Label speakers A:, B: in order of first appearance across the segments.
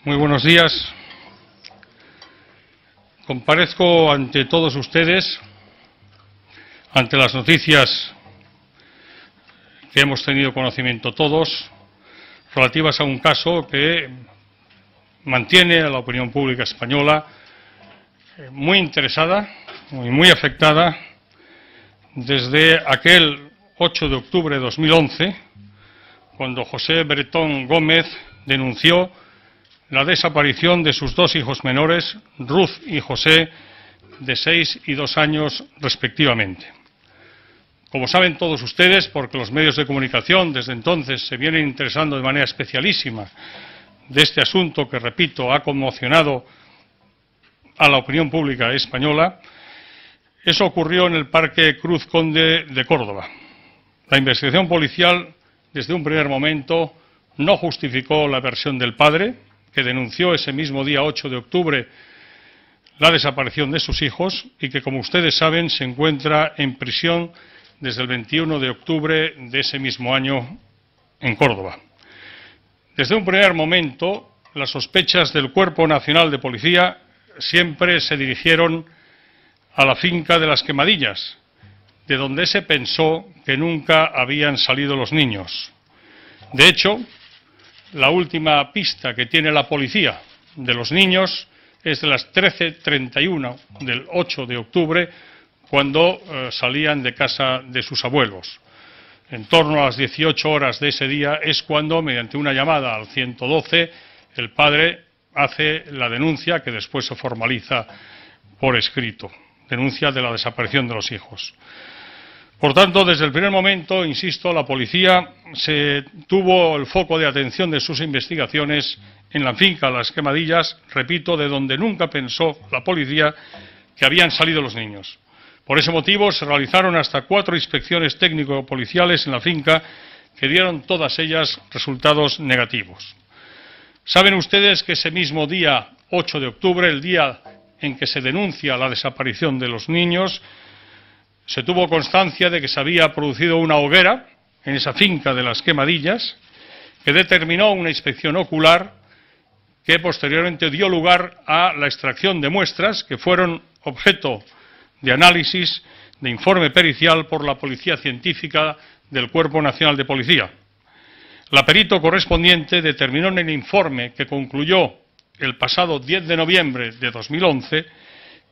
A: Muy buenos días. Comparezco ante todos ustedes, ante las noticias que hemos tenido conocimiento todos, relativas a un caso que mantiene a la opinión pública española muy interesada y muy afectada desde aquel 8 de octubre de 2011, cuando José Bretón Gómez denunció la desaparición de sus dos hijos menores, Ruth y José, de 6 y 2 años respectivamente. Como saben todos ustedes, porque los medios de comunicación desde entonces se vienen interesando de manera especialísima de este asunto que, repito, ha conmocionado a la opinión pública española, eso ocurrió en el Parque Cruz Conde de Córdoba. La investigación policial, desde un primer momento, no justificó la versión del padre, que denunció ese mismo día 8 de octubre la desaparición de sus hijos y que, como ustedes saben, se encuentra en prisión desde el 21 de octubre de ese mismo año en Córdoba. Desde un primer momento, las sospechas del Cuerpo Nacional de Policía siempre se dirigieron a la finca de Las Quemadillas, de donde se pensó que nunca habían salido los niños. De hecho, la última pista que tiene la policía de los niños es de las 13:31 del 8 de octubre, cuando salían de casa de sus abuelos. En torno a las 18 horas de ese día es cuando, mediante una llamada al 112, el padre hace la denuncia que después se formaliza por escrito, denuncia de la desaparición de los hijos. Por tanto, desde el primer momento, insisto, la policía se tuvo el foco de atención de sus investigaciones en la finca Las Quemadillas, repito, de donde nunca pensó la policía que habían salido los niños. Por ese motivo se realizaron hasta 4 inspecciones técnico-policiales en la finca que dieron todas ellas resultados negativos. Saben ustedes que ese mismo día 8 de octubre, el día en que se denuncia la desaparición de los niños, se tuvo constancia de que se había producido una hoguera en esa finca de Las Quemadillas, que determinó una inspección ocular que posteriormente dio lugar a la extracción de muestras que fueron objeto de análisis de informe pericial por la Policía Científica del Cuerpo Nacional de Policía. La perito correspondiente determinó en el informe que concluyó el pasado 10 de noviembre de 2011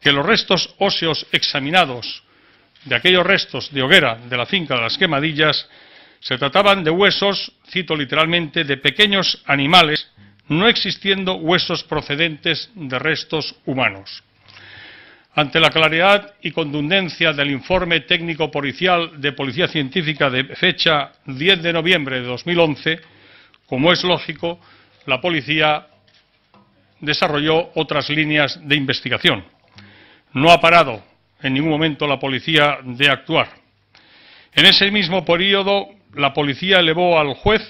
A: que los restos óseos examinados de aquellos restos de hoguera de la finca de Las Quemadillas se trataban de huesos, cito literalmente, de pequeños animales, no existiendo huesos procedentes de restos humanos. Ante la claridad y contundencia del informe técnico policial de Policía Científica de fecha 10 de noviembre de 2011, como es lógico, la policía desarrolló otras líneas de investigación. No ha parado en ningún momento la policía de actuar. En ese mismo periodo, la policía elevó al juez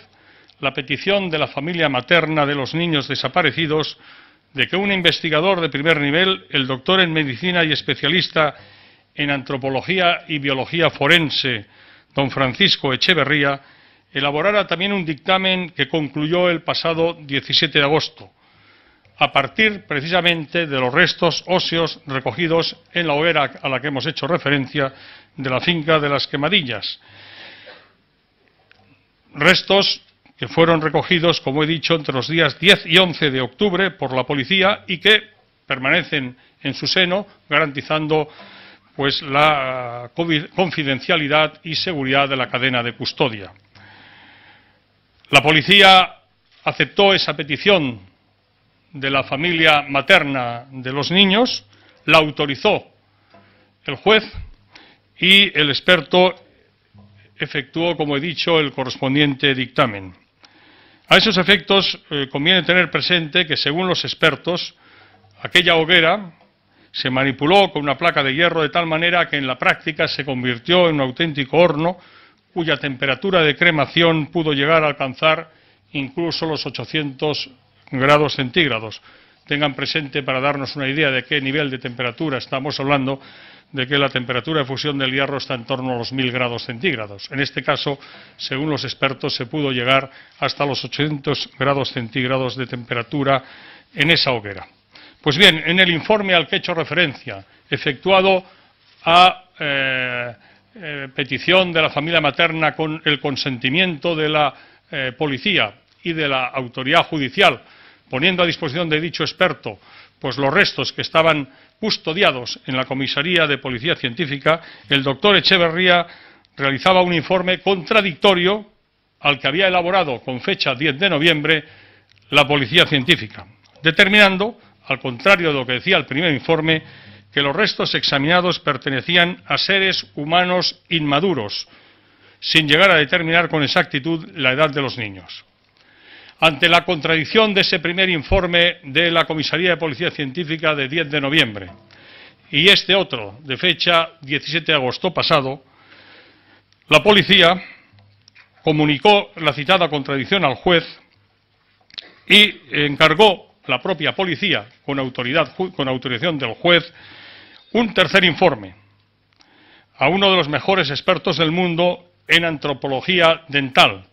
A: la petición de la familia materna de los niños desaparecidos de que un investigador de primer nivel, el doctor en medicina y especialista en antropología y biología forense, don Francisco Echeverría, elaborara también un dictamen que concluyó el pasado 17 de agosto, a partir precisamente de los restos óseos recogidos en la hoguera a la que hemos hecho referencia de la finca de Las Quemadillas. Restos que fueron recogidos, como he dicho, entre los días 10 y 11 de octubre por la policía y que permanecen en su seno, garantizando pues la confidencialidad y seguridad de la cadena de custodia. La policía aceptó esa petición de la familia materna de los niños, la autorizó el juez y el experto efectuó, como he dicho, el correspondiente dictamen. A esos efectos conviene tener presente que, según los expertos, aquella hoguera se manipuló con una placa de hierro de tal manera que en la práctica se convirtió en un auténtico horno cuya temperatura de cremación pudo llegar a alcanzar incluso los 800 grados centígrados. Tengan presente, para darnos una idea de qué nivel de temperatura estamos hablando, de que la temperatura de fusión del hierro está en torno a los 1000 grados centígrados. En este caso, según los expertos, se pudo llegar hasta los 800 grados centígrados de temperatura en esa hoguera. Pues bien, en el informe al que he hecho referencia, efectuado a petición de la familia materna con el consentimiento de la policía y de la autoridad judicial, poniendo a disposición de dicho experto pues los restos que estaban custodiados en la comisaría de Policía Científica, el doctor Echeverría realizaba un informe contradictorio al que había elaborado con fecha 10 de noviembre la Policía Científica, determinando, al contrario de lo que decía el primer informe, que los restos examinados pertenecían a seres humanos inmaduros, sin llegar a determinar con exactitud la edad de los niños. Ante la contradicción de ese primer informe de la Comisaría de Policía Científica de 10 de noviembre y este otro de fecha 17 de agosto pasado, la policía comunicó la citada contradicción al juez y encargó la propia policía, con autorización del juez, un tercer informe a uno de los mejores expertos del mundo en antropología dental,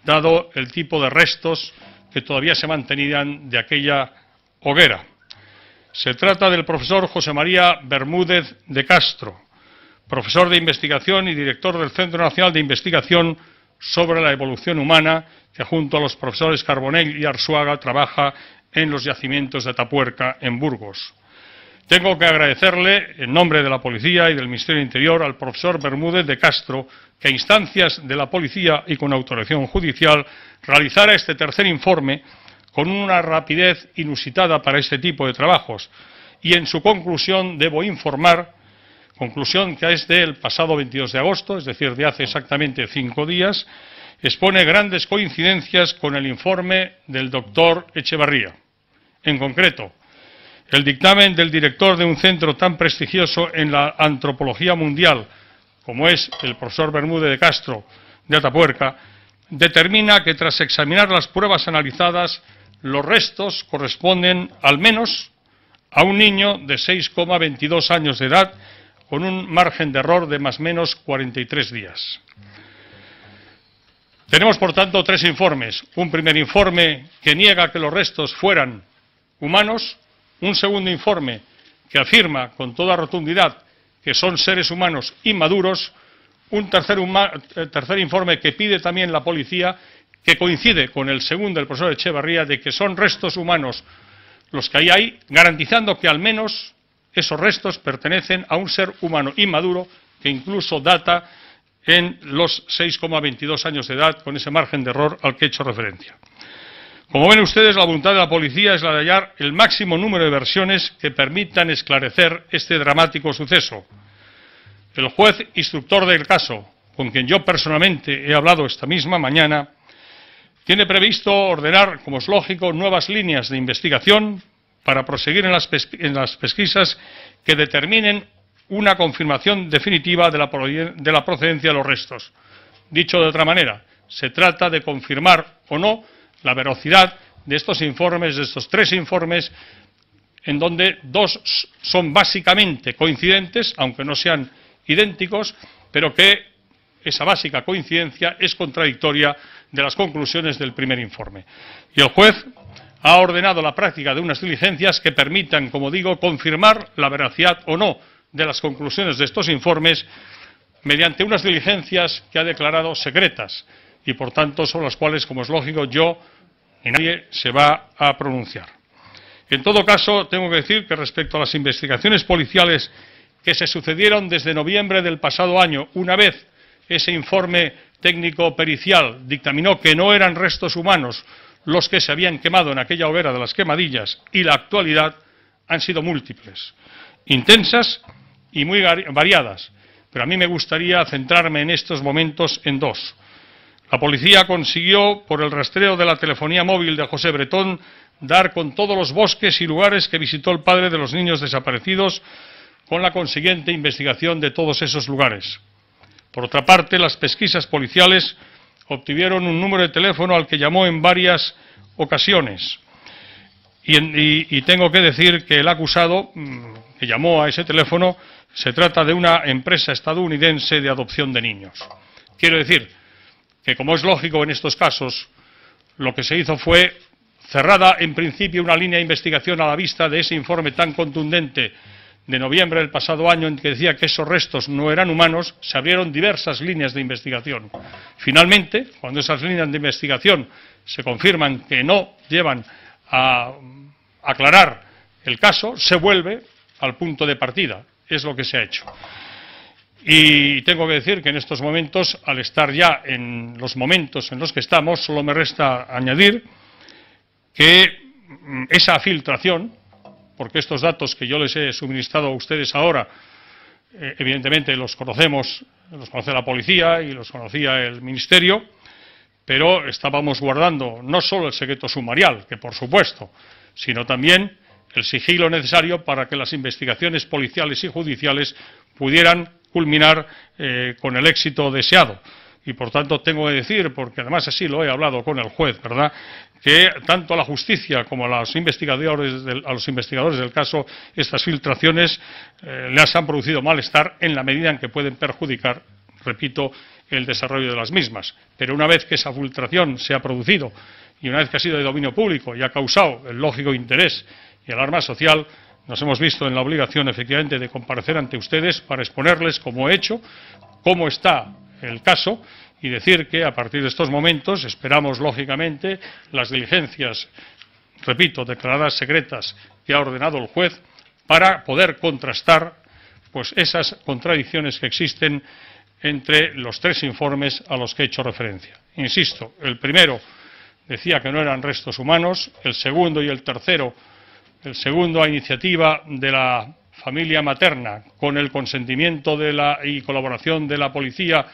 A: dado el tipo de restos que todavía se mantenían de aquella hoguera. Se trata del profesor José María Bermúdez de Castro, profesor de investigación y director del Centro Nacional de Investigación sobre la Evolución Humana, que junto a los profesores Carbonell y Arzuaga trabaja en los yacimientos de Atapuerca, en Burgos. Tengo que agradecerle, en nombre de la Policía y del Ministerio del Interior, al profesor Bermúdez de Castro, que a instancias de la Policía y con autorización judicial realizara este tercer informe con una rapidez inusitada para este tipo de trabajos. Y en su conclusión debo informar, conclusión que es del pasado 22 de agosto, es decir, de hace exactamente 5 días, expone grandes coincidencias con el informe del doctor Echeverría. En concreto, el dictamen del director de un centro tan prestigioso en la antropología mundial como es el profesor Bermúdez de Castro de Atapuerca, determina que tras examinar las pruebas analizadas, los restos corresponden al menos a un niño de 6,22 años de edad con un margen de error de más o menos 43 días. Tenemos, por tanto, 3 informes. Un primer informe que niega que los restos fueran humanos, un segundo informe que afirma con toda rotundidad que son seres humanos inmaduros, un tercer informe que pide también la policía, que coincide con el segundo del profesor Echeverría, de que son restos humanos los que hay ahí, garantizando que al menos esos restos pertenecen a un ser humano inmaduro que incluso data en los 6,22 años de edad, con ese margen de error al que he hecho referencia. Como ven ustedes, la voluntad de la policía es la de hallar el máximo número de versiones que permitan esclarecer este dramático suceso. El juez instructor del caso, con quien yo personalmente he hablado esta misma mañana, tiene previsto ordenar, como es lógico, nuevas líneas de investigación para proseguir en las pesquisas que determinen una confirmación definitiva de la procedencia de los restos. Dicho de otra manera, se trata de confirmar o no la veracidad de estos informes, de estos 3 informes, en donde 2 son básicamente coincidentes, aunque no sean idénticos, pero que esa básica coincidencia es contradictoria de las conclusiones del primer informe. Y el juez ha ordenado la práctica de unas diligencias que permitan, como digo, confirmar la veracidad o no de las conclusiones de estos informes mediante unas diligencias que ha declarado secretas y, por tanto, sobre las cuales, como es lógico, yo ni nadie se va a pronunciar. En todo caso, tengo que decir que respecto a las investigaciones policiales que se sucedieron desde noviembre del pasado año, una vez ese informe técnico pericial dictaminó que no eran restos humanos los que se habían quemado en aquella hoguera de las Quemadillas, y la actualidad han sido múltiples, intensas y muy variadas, pero a mí me gustaría centrarme en estos momentos en 2. La policía consiguió, por el rastreo de la telefonía móvil de José Bretón, dar con todos los bosques y lugares que visitó el padre de los niños desaparecidos, con la consiguiente investigación de todos esos lugares. Por otra parte, las pesquisas policiales obtuvieron un número de teléfono al que llamó en varias ocasiones. Y tengo que decir que el acusado, que llamó a ese teléfono, se trata de una empresa estadounidense de adopción de niños. Quiero decir que, como es lógico en estos casos, lo que se hizo fue cerrada en principio una línea de investigación a la vista de ese informe tan contundente de noviembre del pasado año en que decía que esos restos no eran humanos. Se abrieron diversas líneas de investigación. Finalmente, cuando esas líneas de investigación se confirman que no llevan a aclarar el caso, se vuelve al punto de partida. Es lo que se ha hecho. Y tengo que decir que en estos momentos, al estar ya en los momentos en los que estamos, solo me resta añadir que esa filtración, porque estos datos que yo les he suministrado a ustedes ahora, evidentemente los conocemos, los conoce la policía y los conocía el Ministerio, pero estábamos guardando no solo el secreto sumarial, que por supuesto, sino también el sigilo necesario para que las investigaciones policiales y judiciales pudieran culminar con el éxito deseado. Y por tanto tengo que decir, porque además así lo he hablado con el juez, ¿verdad?, que tanto a la justicia como a los investigadores del caso, estas filtraciones les han producido malestar en la medida en que pueden perjudicar, repito, el desarrollo de las mismas. Pero una vez que esa filtración se ha producido y una vez que ha sido de dominio público y ha causado el lógico interés y alarma social, nos hemos visto en la obligación, efectivamente, de comparecer ante ustedes para exponerles, como he hecho, cómo está el caso y decir que a partir de estos momentos esperamos, lógicamente, las diligencias, repito, declaradas secretas que ha ordenado el juez para poder contrastar pues esas contradicciones que existen entre los tres informes a los que he hecho referencia. Insisto, el primero decía que no eran restos humanos, el segundo y el tercero, el segundo a iniciativa de la familia materna, con el consentimiento y colaboración de la policía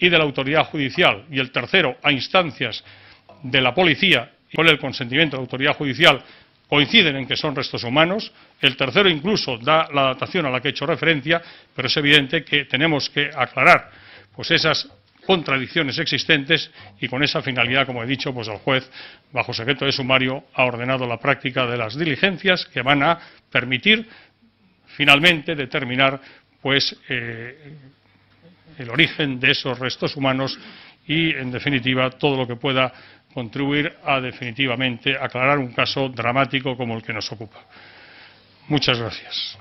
A: y de la autoridad judicial, y el tercero a instancias de la policía y con el consentimiento de la autoridad judicial, coinciden en que son restos humanos. El tercero incluso da la datación a la que he hecho referencia, pero es evidente que tenemos que aclarar pues esas contradicciones existentes y con esa finalidad, como he dicho, pues el juez, bajo secreto de sumario, ha ordenado la práctica de las diligencias que van a permitir finalmente determinar pues el origen de esos restos humanos y, en definitiva, todo lo que pueda contribuir a definitivamente aclarar un caso dramático como el que nos ocupa. Muchas gracias.